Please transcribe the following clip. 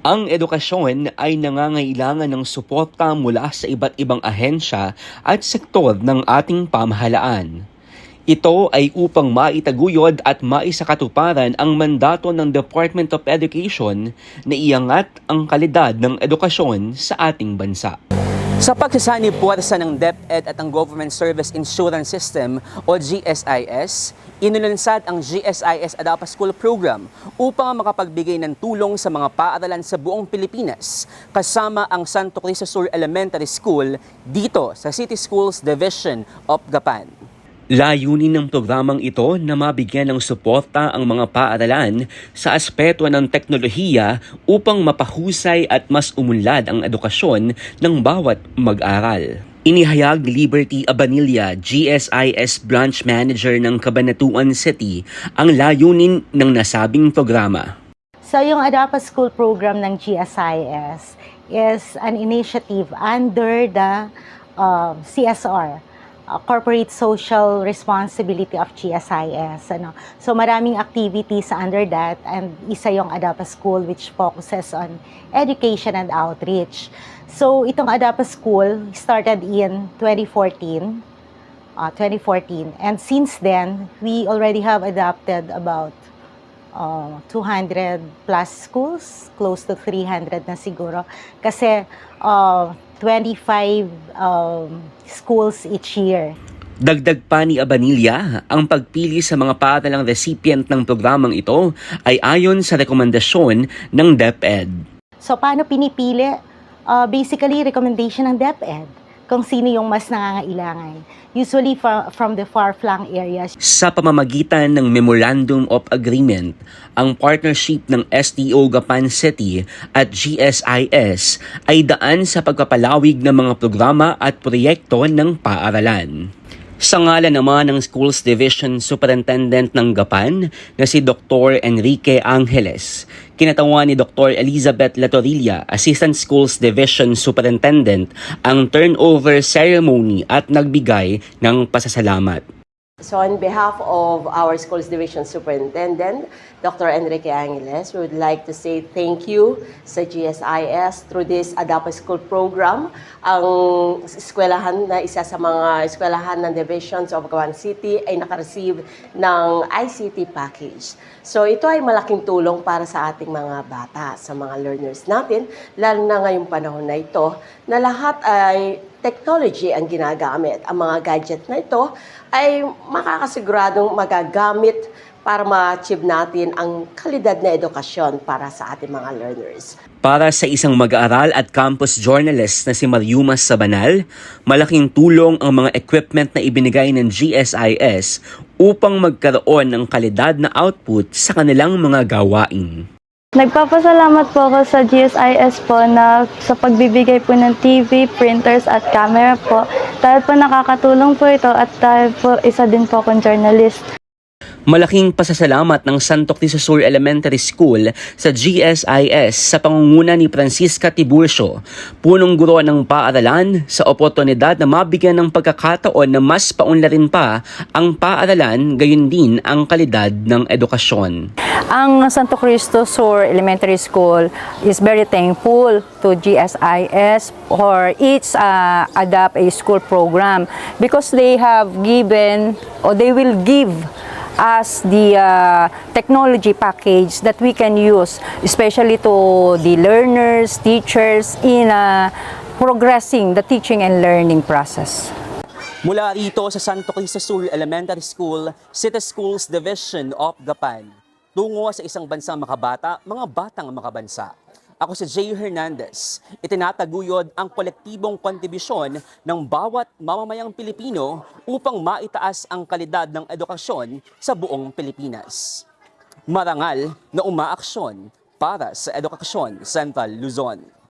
Ang edukasyon ay nangangailangan ng suporta mula sa iba't ibang ahensya at sektor ng ating pamahalaan. Ito ay upang maitaguyod at maisakatuparan ang mandato ng Department of Education na iangat ang kalidad ng edukasyon sa ating bansa. Sa pagsasanib puwersa ng DepEd at ang Government Service Insurance System o GSIS, inulunsad ang GSIS Adapa School Program upang makapagbigay ng tulong sa mga paaralan sa buong Pilipinas, kasama ang Santo Cristo Sur Elementary School dito sa City Schools Division of Gapan. Layunin ng programang ito na mabigyan ng suporta ang mga paaralan sa aspeto ng teknolohiya upang mapahusay at mas umunlad ang edukasyon ng bawat mag-aral. Inihayag ni Liberty Abanilla, GSIS Branch Manager ng Cabanatuan City, ang layunin ng nasabing programa. So yung Adapa School Program ng GSIS is an initiative under the CSR, Corporate Social Responsibility of GSIS. So maraming activities under that, and isa yung Adapa School which focuses on education and outreach. So itong Adapa School started in 2014, and since then we already have adopted about 200 plus schools, close to 300 na siguro, kasi 25 schools each year. Dagdag pa ni Abanilla, ang pagpili sa mga paaralang recipient ng programang ito ay ayon sa rekomendasyon ng DepEd. So paano pinipili? Basically, recommendation ng DepEd kung sino yung mas nangangailangan. Usually from the far-flung areas. Sa pamamagitan ng Memorandum of Agreement, ang partnership ng STO Gapan City at GSIS ay daan sa pagpapalawig ng mga programa at proyekto ng paaralan. Sa ngalan naman ng Schools Division Superintendent ng Gapan na si Dr. Enrique Angeles, kinatawan ni Dr. Elizabeth Latorilla, Assistant Schools Division Superintendent, ang turnover ceremony at nagbigay ng pasasalamat. So on behalf of our Schools Division Superintendent, Dr. Enrique Angeles, we would like to say thank you sa GSIS through this Adapa School Program. Ang eskwelahan na isa sa mga eskwelahan ng Divisions of Gapan City ay nakareceive ng ICT package. So ito ay malaking tulong para sa ating mga bata, sa mga learners natin, lalo na ngayong panahon na ito, na lahat ay technology ang ginagamit. Ang mga gadget na ito ay makakasiguradong magagamit para ma-achieve natin ang kalidad na edukasyon para sa ating mga learners. Para sa isang mag-aaral at campus journalist na si Mariumas Sabanal, malaking tulong ang mga equipment na ibinigay ng GSIS upang magkaroon ng kalidad na output sa kanilang mga gawain. Nagpapasalamat po ako sa GSIS po na sa pagbibigay po ng TV, printers at camera po. Dahil po nakakatulong po ito at dahil po isa din po akong journalist. Malaking pasasalamat ng Santo Cristo Sur Elementary School sa GSIS sa pangunguna ni Francisca Tiburcio, punong guro ng paaralan, sa oportunidad na mabigyan ng pagkakataon na mas paunlarin pa ang paaralan, gayon din ang kalidad ng edukasyon. Ang Santo Cristo Sur Elementary School is very thankful to GSIS for its Adapt a School program because they have given or they will give us the technology package that we can use, especially to the learners, teachers in progressing the teaching and learning process. Mula rito sa Santo Cristo Sur Elementary School, City Schools Division of Gapan, tungo sa isang bansang makabata, mga batang makabansa. Ako si Jay Hernandez, itinataguyod ang kolektibong kontribusyon ng bawat mamamayang Pilipino upang maitaas ang kalidad ng edukasyon sa buong Pilipinas. Marangal na umaaksyon para sa Edukasyon Central Luzon.